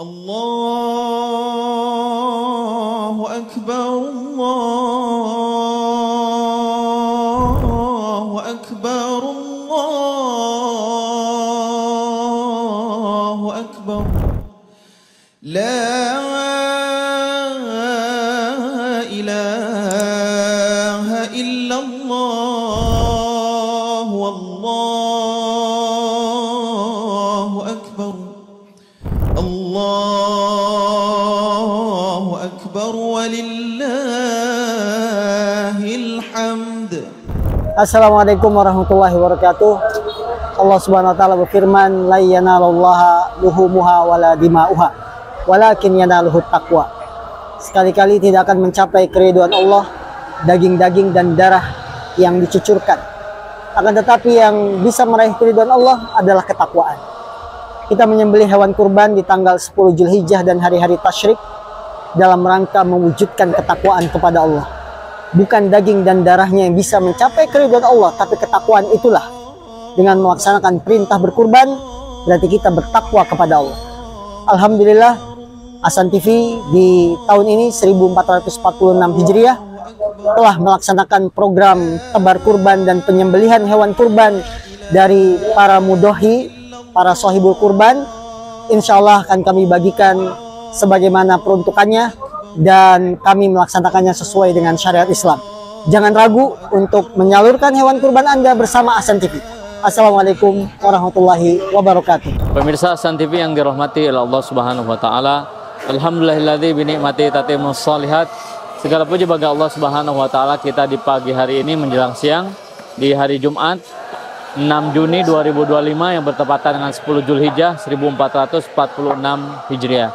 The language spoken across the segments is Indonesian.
Allahu Akbar, Allahu Akbar, Allahu Akbar. La ilaha illallah, wallahu akbar. Allahu akbar walillahil hamd. Assalamualaikum warahmatullahi wabarakatuh. Allah Subhanahu wa taala berfirman, la yanalallaha luhumuha wala dima'uha, walakin yanaluhut taqwa. Sekali-kali tidak akan mencapai keriduan Allah daging-daging dan darah yang dicucurkan. Akan tetapi yang bisa meraih keriduan Allah adalah ketakwaan. Kita menyembelih hewan kurban di tanggal 10 Zulhijjah dan hari-hari tasyrik dalam rangka mewujudkan ketakwaan kepada Allah. Bukan daging dan darahnya yang bisa mencapai keriduan Allah, tapi ketakwaan itulah. Dengan melaksanakan perintah berkurban, berarti kita bertakwa kepada Allah. Alhamdulillah, Hasan TV di tahun ini 1446 Hijriah telah melaksanakan program tebar kurban dan penyembelihan hewan kurban dari para mudohi, para sohibul kurban. Insya Allah akan kami bagikan sebagaimana peruntukannya dan kami melaksanakannya sesuai dengan syariat Islam. Jangan ragu untuk menyalurkan hewan kurban Anda bersama Hasan TV. Assalamualaikum warahmatullahi wabarakatuh. Pemirsa Hasan TV yang dirahmati oleh Allah Subhanahu wa taala. Alhamdulillahilladzi bi ni'mati tatimmus shalihat. Segala puji bagi Allah Subhanahu wa taala, kita di pagi hari ini menjelang siang di hari Jumat 6 Juni 2025 yang bertepatan dengan 10 Zulhijjah 1446 Hijriah.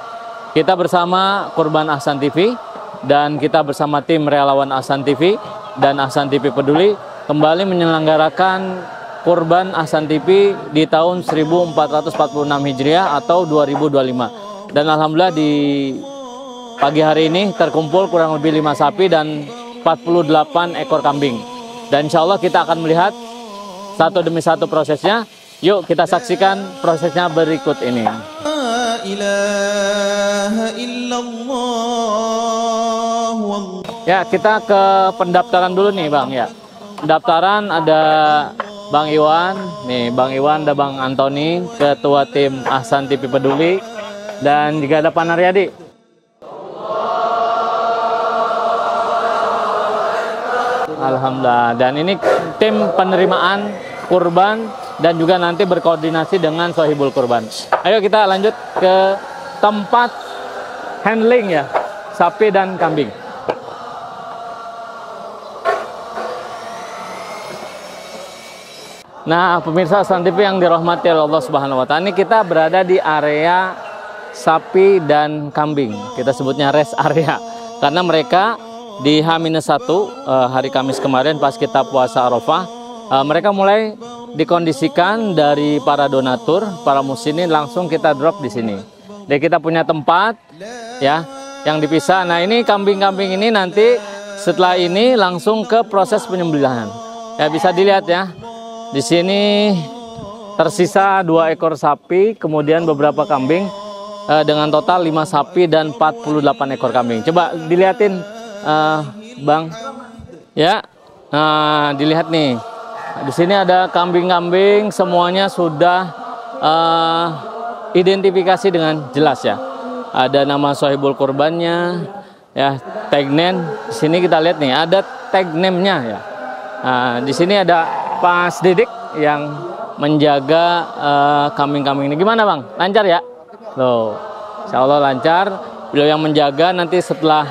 Kita bersama Kurban Hasan TV dan kita bersama tim relawan Hasan TV dan Hasan TV Peduli kembali menyelenggarakan Kurban Hasan TV di tahun 1446 Hijriah atau 2025. Dan alhamdulillah di pagi hari ini terkumpul kurang lebih 5 sapi dan 48 ekor kambing. Dan insya Allah kita akan melihat satu demi satu prosesnya. Yuk kita saksikan prosesnya berikut ini. La ilaha illallah. Ya, kita ke pendaftaran dulu nih Bang ya. Pendaftaran ada Bang Iwan, nih Bang Iwan, ada Bang Antoni, ketua tim Hasan TV Peduli, dan juga ada Pak Naryadi. Alhamdulillah. Dan ini tim penerimaan kurban dan juga nanti berkoordinasi dengan sohibul kurban. Ayo kita lanjut ke tempat handling ya, sapi dan kambing. Nah, pemirsa Hasan TV yang dirahmati oleh Allah Subhanahu wa taala, ini kita berada di area sapi dan kambing. Kita sebutnya rest area karena mereka di H-1 hari Kamis kemarin pas kita puasa Arafah, mereka mulai dikondisikan dari para donatur, para muslimin langsung kita drop di sini. Jadi kita punya tempat ya yang dipisah. Nah, ini kambing-kambing ini nanti setelah ini langsung ke proses penyembelihan. Ya bisa dilihat ya. Di sini tersisa 2 ekor sapi, kemudian beberapa kambing dengan total 5 sapi dan 48 ekor kambing. Coba dilihatin Bang. Ya. Nah, dilihat nih. Di sini ada kambing-kambing, semuanya sudah identifikasi dengan jelas ya. Ada nama sohibul kurbannya, ya, tag name. Di sini kita lihat nih, ada tag name-nya ya. Nah, di sini ada Pak Didik yang menjaga kambing-kambing ini. Gimana Bang? Lancar ya? Loh, insya Allah lancar. Beliau yang menjaga, nanti setelah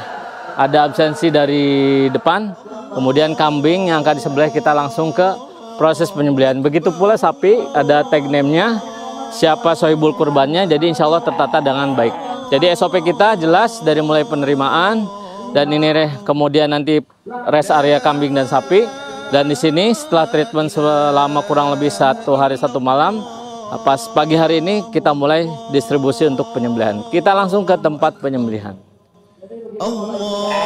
ada absensi dari depan, kemudian kambing yang akan disembelih kita langsung ke proses penyembelihan. Begitu pula sapi, ada tag name-nya, siapa sohibul kurbannya, jadi insya Allah tertata dengan baik. Jadi SOP kita jelas dari mulai penerimaan, dan ini kemudian nanti rest area kambing dan sapi. Dan di sini setelah treatment selama kurang lebih 1 hari 1 malam, pas pagi hari ini kita mulai distribusi untuk penyembelihan. Kita langsung ke tempat penyembelihan. Allahu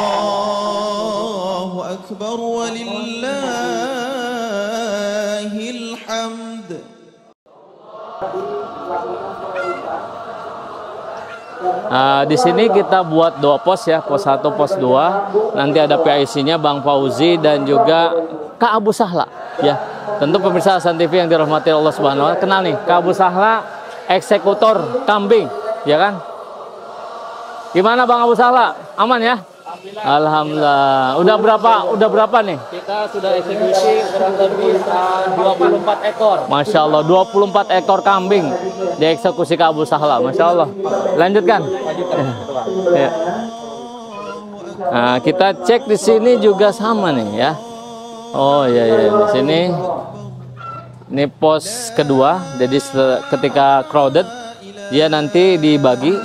Akbar walillahil hamd. Di sini kita buat 2 pos ya, pos 1, pos 2. Nanti ada PIC-nya Bang Fauzi dan juga Kak Abu Sahla ya. Tentu pemirsa Hasan TV yang dirahmati Allah Subhanahu wa taala, kenal nih Kak Abu Sahla, eksekutor kambing, ya kan? Gimana Bang Abu Sahla? Aman ya? Alhamdulillah. Udah berapa nih? Kita sudah eksekusi kurang lebih 24 ekor. Masya Allah, 24 ekor kambing dieksekusi Kak Abu Sahla. Masya Allah. Lanjutkan. Ya. Nah, kita cek di sini juga sama nih ya. Oh iya di sini. Ini pos kedua. Jadi ketika crowded, dia nanti dibagi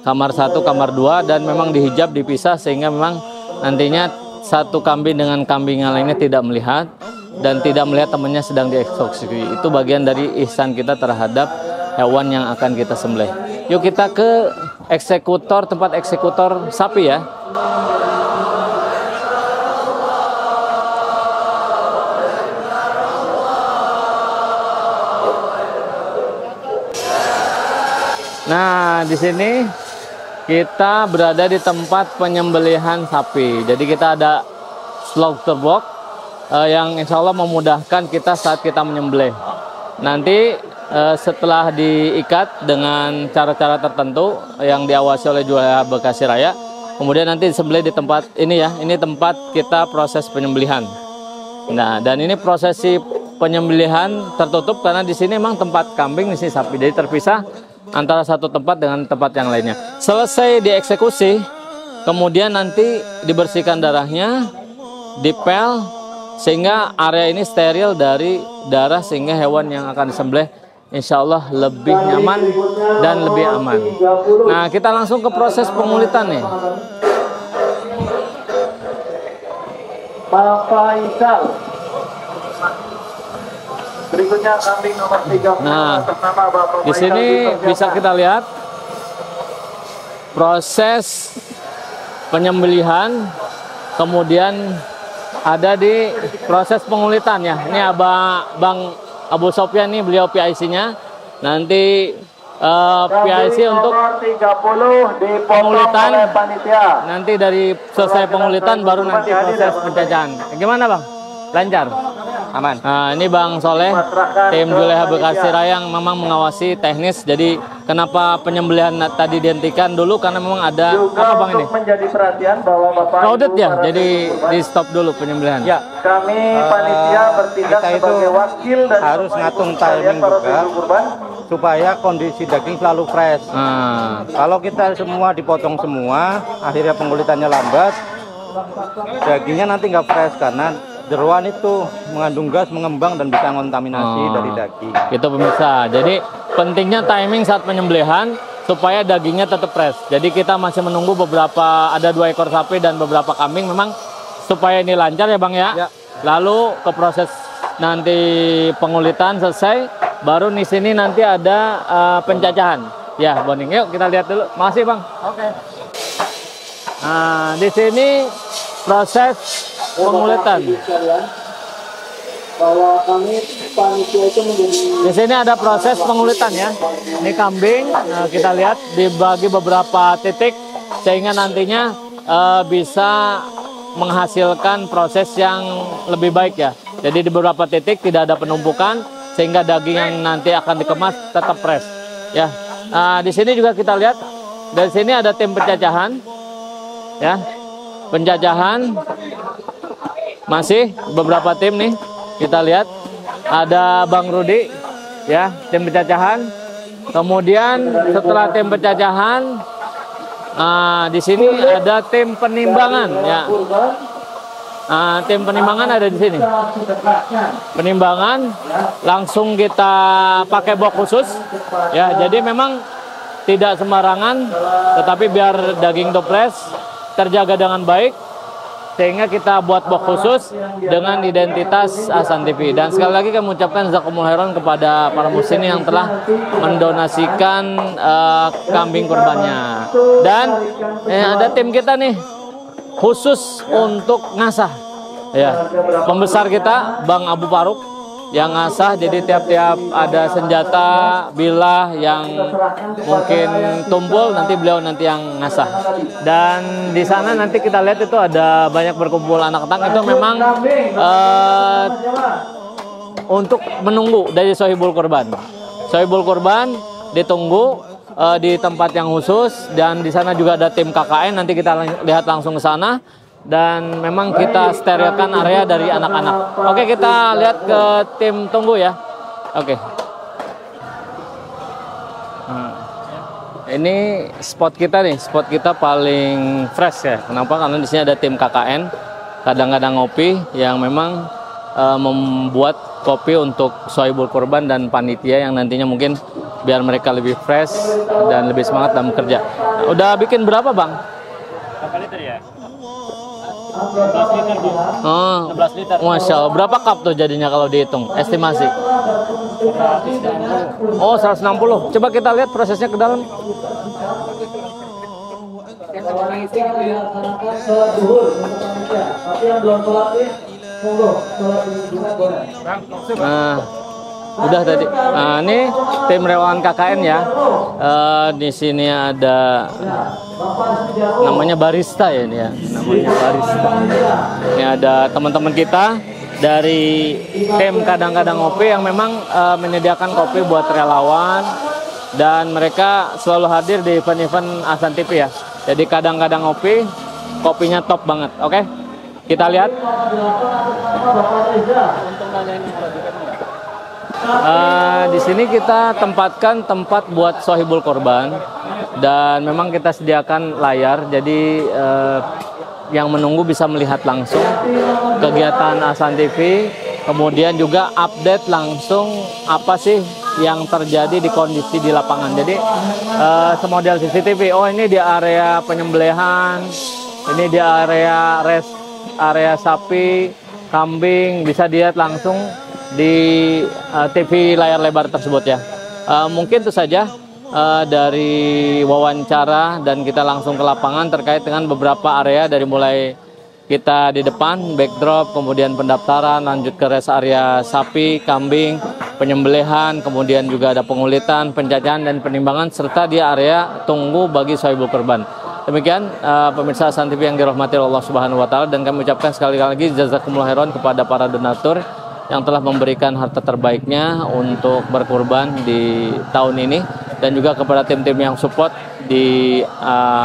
kamar 1, kamar 2, dan memang dihijab, dipisah, sehingga memang nantinya satu kambing dengan kambing yang lainnya tidak melihat dan tidak melihat temannya sedang dieksekusi. Itu bagian dari ihsan kita terhadap hewan yang akan kita sembelih. Yuk kita ke eksekutor, tempat eksekutor sapi ya. Nah, di sini kita berada di tempat penyembelihan sapi. Jadi kita ada slaughter box yang insya Allah memudahkan kita saat kita menyembelih. Nanti setelah diikat dengan cara-cara tertentu yang diawasi oleh Juleha Bekasi Raya, kemudian nanti disembelih di tempat ini ya. Ini tempat kita proses penyembelihan. Nah, dan ini prosesi penyembelihan tertutup karena di sini memang tempat kambing, di sini sapi. Jadi terpisah antara satu tempat dengan tempat yang lainnya. Selesai dieksekusi, kemudian nanti dibersihkan darahnya, dipel, sehingga area ini steril dari darah, sehingga hewan yang akan disembelih insya Allah lebih nyaman dan lebih aman. Nah, kita langsung ke proses pengulitan nih. Pak Faisal. Berikutnya kambing nomor 3. Nah, di sini bisa kita lihat proses penyembelihan, kemudian ada di proses pengulitan ya. Ini Bang Abu Sofyan nih, beliau PIC-nya. Nanti PIC untuk pengulitan. Nanti dari selesai pengulitan baru nanti proses penjajahan. Gimana Bang? Lancar? Aman. Nah, ini Bang Soleh, tim Juleha Bekasi Raya yang memang mengawasi teknis. Jadi kenapa penyembelihan tadi dihentikan dulu karena memang ada apa Bang ini? Menjadi perhatian bahwa Bapak crowded ya, jadi di stop dulu penyembelihan. Ya, kami panitia bertindak sebagai wakil dan harus ngatung timing juga supaya kondisi daging selalu fresh. Kalau kita semua dipotong semua, akhirnya pengulitannya lambat, dagingnya nanti nggak fresh karena jeruan itu mengandung gas, mengembang dan bisa kontaminasi dari daging. Itu pemirsa. Jadi pentingnya timing saat penyembelihan supaya dagingnya tetap fresh. Jadi kita masih menunggu beberapa, ada 2 ekor sapi dan beberapa kambing memang supaya ini lancar ya Bang ya. Lalu ke proses nanti pengulitan selesai, baru di sini nanti ada pencacahan. Ya, bonding. Yuk kita lihat dulu. Makasih Bang. Oke. Nah, di sini proses pengulitan. Bahwa kami panitia itu menjadi. Di sini ada proses pengulitan ya. Ini kambing, kita lihat dibagi beberapa titik sehingga nantinya bisa menghasilkan proses yang lebih baik ya. Jadi di beberapa titik tidak ada penumpukan sehingga daging yang nanti akan dikemas tetap fresh ya. Di sini juga kita lihat dari sini ada tim pencacahan ya. Pencacahan masih beberapa tim nih, kita lihat ada Bang Rudi ya, tim pencacahan. Kemudian setelah tim pencacahan, di sini ada tim penimbangan ya. Tim penimbangan ada di sini. Penimbangan langsung kita pakai box khusus ya. Jadi memang tidak sembarangan, tetapi biar daging toples terjaga dengan baik, sehingga kita buat box khusus dengan identitas Hasan TV. Dan sekali lagi kami mengucapkan jazakumullah khairan kepada para muslimin yang telah mendonasikan kambing kurbannya. Dan ada tim kita nih khusus untuk ngasah ya, pembesar kita Bang Abu Faruk yang ngasah, jadi tiap-tiap ada senjata bilah yang mungkin tumpul, nanti beliau nanti yang ngasah. Dan di sana nanti kita lihat itu ada banyak berkumpul anak-anak, itu memang untuk menunggu dari Sohibul Kurban. Sohibul Kurban ditunggu di tempat yang khusus, dan di sana juga ada tim KKN, nanti kita lihat langsung ke sana. Dan memang kita sterilkan area dari anak-anak. Oke, kita lihat ke tim tunggu ya. Oke. Ini spot kita nih, spot kita paling fresh ya. Kenapa? Karena di sini ada tim KKN, kadang-kadang ngopi, yang memang membuat kopi untuk Sohibul Kurban dan panitia yang nantinya mungkin biar mereka lebih fresh dan lebih semangat dalam bekerja. Udah bikin berapa, Bang? Berapa liter ya? 11 liter, Bang. Oh, 11 liter. Masya Allah. Berapa cup tuh jadinya kalau dihitung? Estimasi? 160. Oh, 160. Coba kita lihat prosesnya ke dalam. Nah, udah tadi. Nah, ini tim relawan KKN ya. Di sini ada namanya barista ya ini ya. Namanya barista. Ini ada teman-teman kita dari tim kadang-kadang ngopi yang memang menyediakan kopi buat relawan, dan mereka selalu hadir di event-event Ahsan TV ya. Jadi kadang-kadang ngopi, kopinya top banget. Oke, kita lihat. Di sini kita tempatkan tempat buat Sohibul Kurban, dan memang kita sediakan layar, jadi yang menunggu bisa melihat langsung kegiatan Ahsan TV, kemudian juga update langsung apa sih yang terjadi di kondisi di lapangan. Jadi semodel CCTV. Oh, ini di area penyembelihan, ini di area area sapi, kambing, bisa dilihat langsung di TV layar lebar tersebut ya. Mungkin itu saja dari wawancara, dan kita langsung ke lapangan terkait dengan beberapa area, dari mulai kita di depan backdrop, kemudian pendaftaran, lanjut ke rest area sapi, kambing, penyembelihan, kemudian juga ada pengulitan, penjajahan dan penimbangan, serta di area tunggu bagi Sohibul Kurban. Demikian pemirsa Ahsan TV yang dirahmati Allah Subhanahu wa taala, dan kami ucapkan sekali lagi jazakumullah khairan kepada para donatur yang telah memberikan harta terbaiknya untuk berkurban di tahun ini, dan juga kepada tim-tim yang support di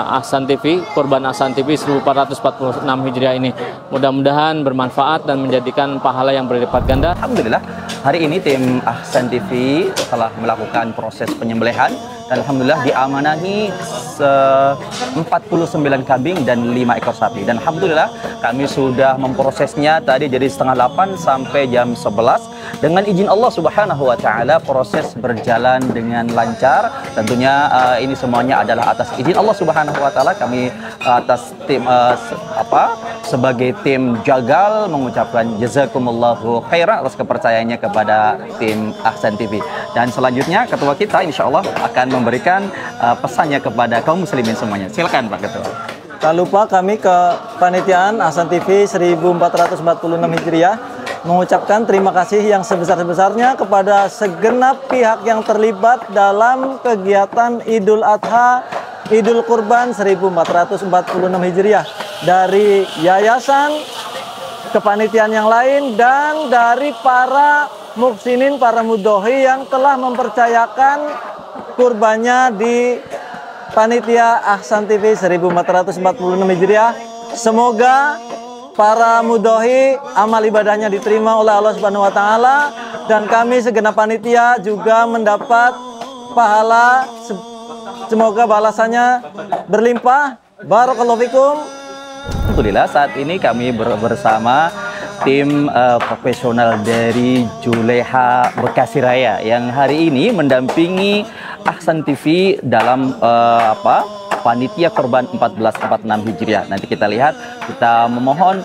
Ahsan TV, Kurban Ahsan TV 1446 Hijriah ini. Mudah-mudahan bermanfaat dan menjadikan pahala yang berlipat ganda. Alhamdulillah, hari ini tim Ahsan TV telah melakukan proses penyembelihan, dan alhamdulillah diamanahi 49 kambing dan 5 ekor sapi. Dan alhamdulillah kami sudah memprosesnya tadi jadi setengah 8 sampai jam 11. Dengan izin Allah Subhanahu wa taala proses berjalan dengan lancar. Tentunya ini semuanya adalah atas izin Allah Subhanahu wa taala. Kami atas tim sebagai tim jagal mengucapkan jazakumullahu khairan atas kepercayaannya kepada tim Ahsan TV. Dan selanjutnya ketua kita insya Allah akan memberikan pesannya kepada kaum muslimin semuanya. Silakan Pak Ketua. Tak lupa kami ke Panitiaan Ahsan TV 1446 Hijriah mengucapkan terima kasih yang sebesar-besarnya kepada segenap pihak yang terlibat dalam kegiatan Idul Adha, Idul Kurban 1446 Hijriah, dari yayasan, kepanitiaan yang lain, dan dari para muhsinin, para mudhohi yang telah mempercayakan kurbannya di Panitia Ahsan TV 1446 Hijriah. Semoga para mudhohi amal ibadahnya diterima oleh Allah Subhanahu wa taala, dan kami segenap panitia juga mendapat pahala. Semoga balasannya berlimpah. Barakallahu fikum. Alhamdulillah saat ini kami bersama tim profesional dari Juleha Bekasi Raya yang hari ini mendampingi Ahsan TV dalam Panitia Kurban 1446 Hijriah. Nanti kita lihat, kita memohon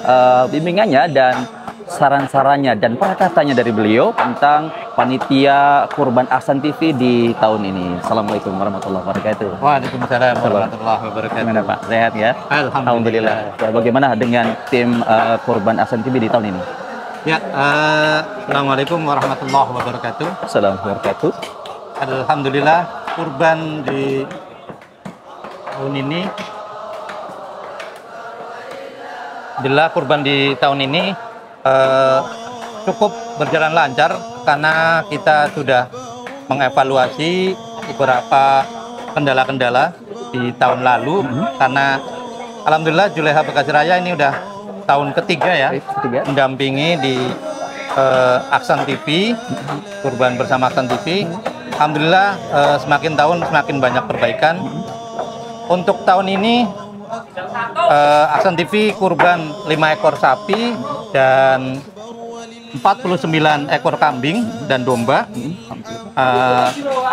bimbingannya dan saran-sarannya dan perkataannya dari beliau tentang Panitia Kurban Ahsan TV di tahun ini. Assalamualaikum warahmatullahi wabarakatuh. Waalaikumsalam warahmatullahi wabarakatuh. Gimana Pak? Sehat ya? Alhamdulillah. Ya, bagaimana dengan tim Kurban Ahsan TV di tahun ini? Ya, Assalamualaikum warahmatullahi wabarakatuh. Assalamualaikum warahmatullahi wabarakatuh. Alhamdulillah kurban di tahun ini cukup berjalan lancar karena kita sudah mengevaluasi beberapa kendala-kendala di tahun lalu karena alhamdulillah Juleha Bekasi Raya ini udah tahun ketiga ya mendampingi di Aksan TV, kurban bersama Aksan TV. Alhamdulillah semakin tahun semakin banyak perbaikan. Untuk tahun ini Aksan TV kurban 5 ekor sapi dan 49 ekor kambing dan domba.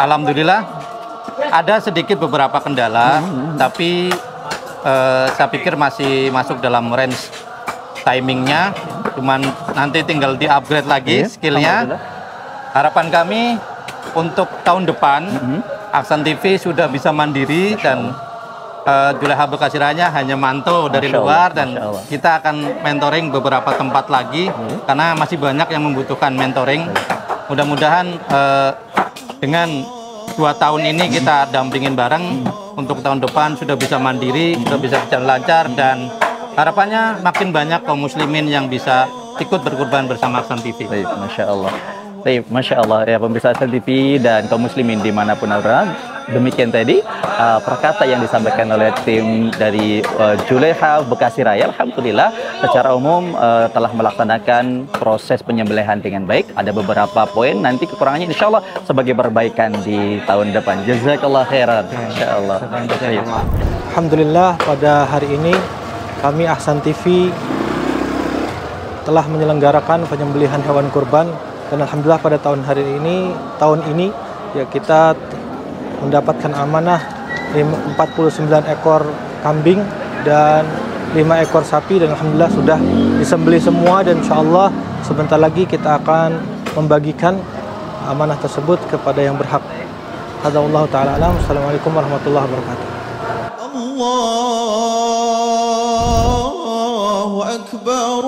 Alhamdulillah ada sedikit beberapa kendala, tapi saya pikir masih masuk dalam range timingnya. Cuman nanti tinggal di-upgrade lagi skillnya. Harapan kami untuk tahun depan Aksan TV sudah bisa mandiri dan Juleha Bekasi Raya hanya mantau dari luar dan kita akan mentoring beberapa tempat lagi karena masih banyak yang membutuhkan mentoring. Mudah-mudahan dengan 2 tahun ini kita dampingin bareng untuk tahun depan sudah bisa mandiri, sudah bisa berjalan lancar dan harapannya makin banyak kaum muslimin yang bisa ikut berkurban bersama Aksan TV. Baik, Masya Allah. Baik, Masya Allah ya pemirsa Aksan TV dan kaum muslimin dimanapun berada. Demikian tadi perkata yang disampaikan oleh tim dari Juleha Bekasi Raya. Alhamdulillah secara umum telah melaksanakan proses penyembelihan dengan baik. Ada beberapa poin nanti kekurangannya insya Allah sebagai perbaikan di tahun depan. Jazakallah khairan. Insya Allah. Alhamdulillah pada hari ini kami Aksan TV telah menyelenggarakan penyembelihan hewan kurban dan alhamdulillah pada tahun ini ya kita mendapatkan amanah 49 ekor kambing dan 5 ekor sapi dan alhamdulillah sudah disembelih semua dan insyaallah sebentar lagi kita akan membagikan amanah tersebut kepada yang berhak. Hadza ta'ala alam. Assalamualaikum warahmatullahi wabarakatuh. Allahu akbar.